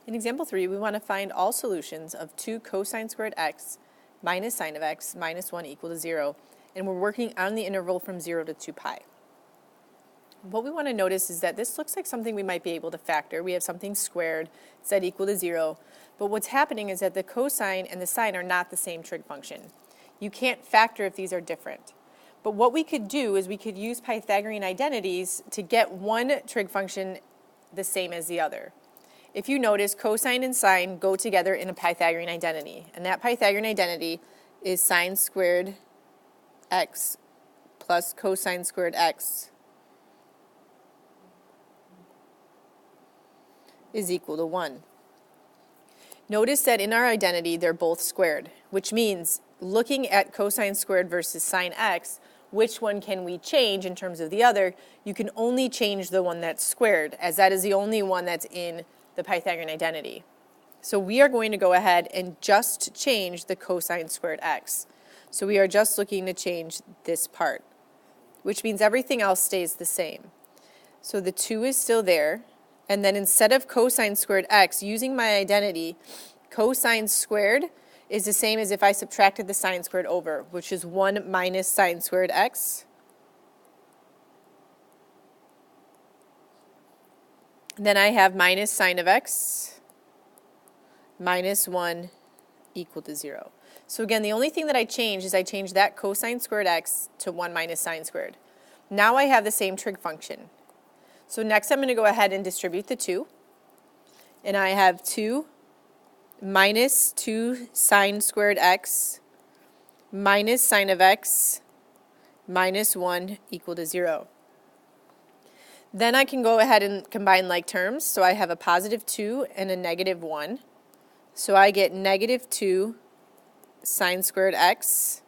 In example 3, we want to find all solutions of 2 cosine squared x minus sine of x minus 1 equal to 0, and we're working on the interval from 0 to 2 pi. What we want to notice is that this looks like something we might be able to factor. We have something squared set equal to 0, but what's happening is that the cosine and the sine are not the same trig function. You can't factor if these are different. But what we could do is we could use Pythagorean identities to get one trig function the same as the other. If you notice, cosine and sine go together in a Pythagorean identity, and that Pythagorean identity is sine squared x plus cosine squared x is equal to 1. Notice that in our identity, they're both squared, which means looking at cosine squared versus sine x, which one can we change in terms of the other? You can only change the one that's squared, as that is the only one that's in the Pythagorean identity. So we are going to go ahead and just change the cosine squared x. So we are just looking to change this part, which means everything else stays the same. So the 2 is still there, and then instead of cosine squared x, using my identity, cosine squared is the same as if I subtracted the sine squared over, which is 1 minus sine squared x. Then I have minus sine of x minus 1 equal to 0. So again, the only thing that I changed is I changed that cosine squared x to 1 minus sine squared. Now I have the same trig function. So next I'm going to go ahead and distribute the 2. And I have 2 minus 2 sine squared x minus sine of x minus 1 equal to 0. Then I can go ahead and combine like terms. So I have a positive 2 and a negative 1. So I get negative 2 sine squared x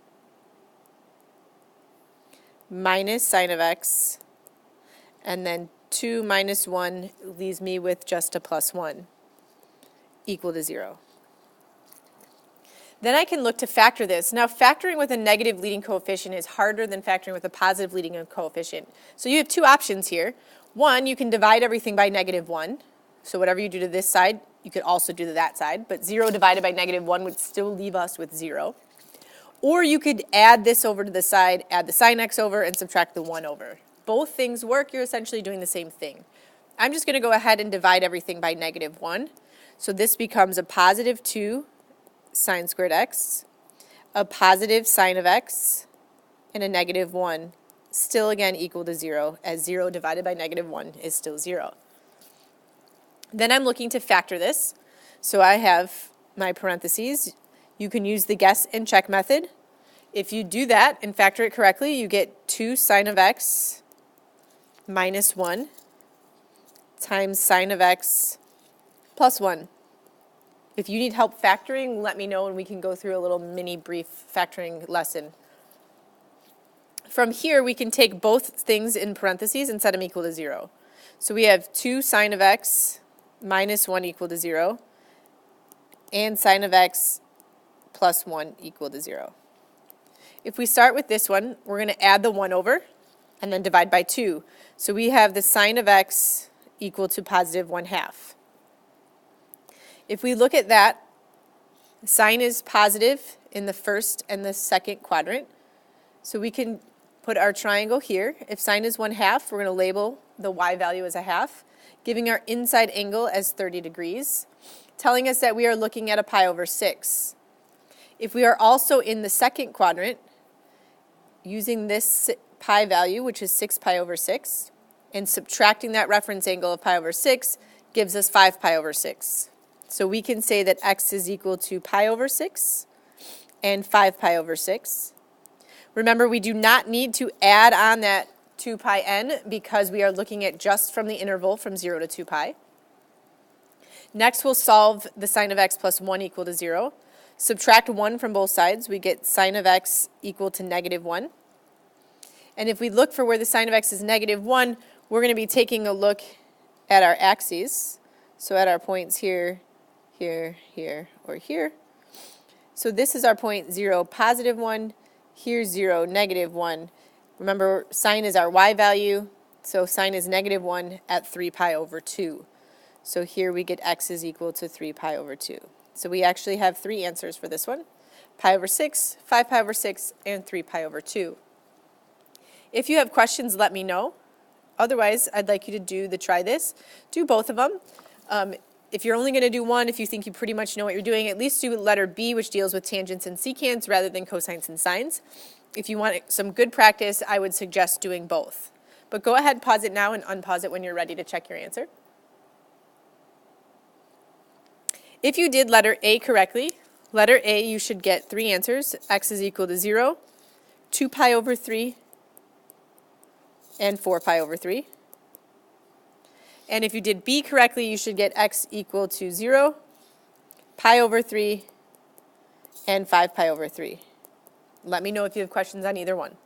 minus sine of x, and then 2 minus 1 leaves me with just a plus 1 equal to 0. Then I can look to factor this. Now, factoring with a negative leading coefficient is harder than factoring with a positive leading coefficient. So you have two options here. One, you can divide everything by negative 1. So whatever you do to this side, you could also do to that side. But 0 divided by negative 1 would still leave us with 0. Or you could add this over to the side, add the sine x over, and subtract the 1 over. Both things work. You're essentially doing the same thing. I'm just going to go ahead and divide everything by negative 1. So this becomes a positive 2 sine squared x, a positive sine of x, and a negative 1, still again equal to 0, as 0 divided by negative 1 is still 0. Then I'm looking to factor this. So I have my parentheses. You can use the guess and check method. If you do that and factor it correctly, you get 2 sine of x minus 1 times sine of x plus 1. If you need help factoring, let me know and we can go through a little mini brief factoring lesson. From here, we can take both things in parentheses and set them equal to 0. So we have 2 sine of x minus 1 equal to 0, and sine of x plus 1 equal to 0. If we start with this one, we're going to add the 1 over and then divide by 2. So we have the sine of x equal to positive 1/2. If we look at that, sine is positive in the first and the second quadrant. So we can put our triangle here. If sine is 1/2, we're going to label the y value as a half, giving our inside angle as 30 degrees, telling us that we are looking at a pi over 6. If we are also in the second quadrant, using this pi value, which is 6 pi over 6, and subtracting that reference angle of pi over 6 gives us 5 pi over 6. So we can say that x is equal to pi over 6 and 5 pi over 6. Remember, we do not need to add on that 2 pi n because we are looking at just from the interval from 0 to 2 pi. Next, we'll solve the sine of x plus 1 equal to 0. Subtract 1 from both sides, we get sine of x equal to negative 1. And if we look for where the sine of x is negative 1, we're going to be taking a look at our axes. So at our points here, here, here, or here. So this is our point 0, positive 1. Here's 0, negative 1. Remember, sine is our y value, so sine is negative 1 at 3 pi over 2. So here we get x is equal to 3 pi over 2. So we actually have three answers for this one: pi over 6, 5 pi over 6, and 3 pi over 2. If you have questions, let me know. Otherwise, I'd like you to try this. Do both of them. If you're only going to do one, if you think you pretty much know what you're doing, at least do letter B, which deals with tangents and secants rather than cosines and sines. If you want some good practice, I would suggest doing both. But go ahead, pause it now and unpause it when you're ready to check your answer. If you did letter A correctly, letter A, you should get three answers: x is equal to 0, 2 pi over 3, and 4 pi over 3. And if you did B correctly, you should get x equal to 0, pi over 3, and 5 pi over 3. Let me know if you have questions on either one.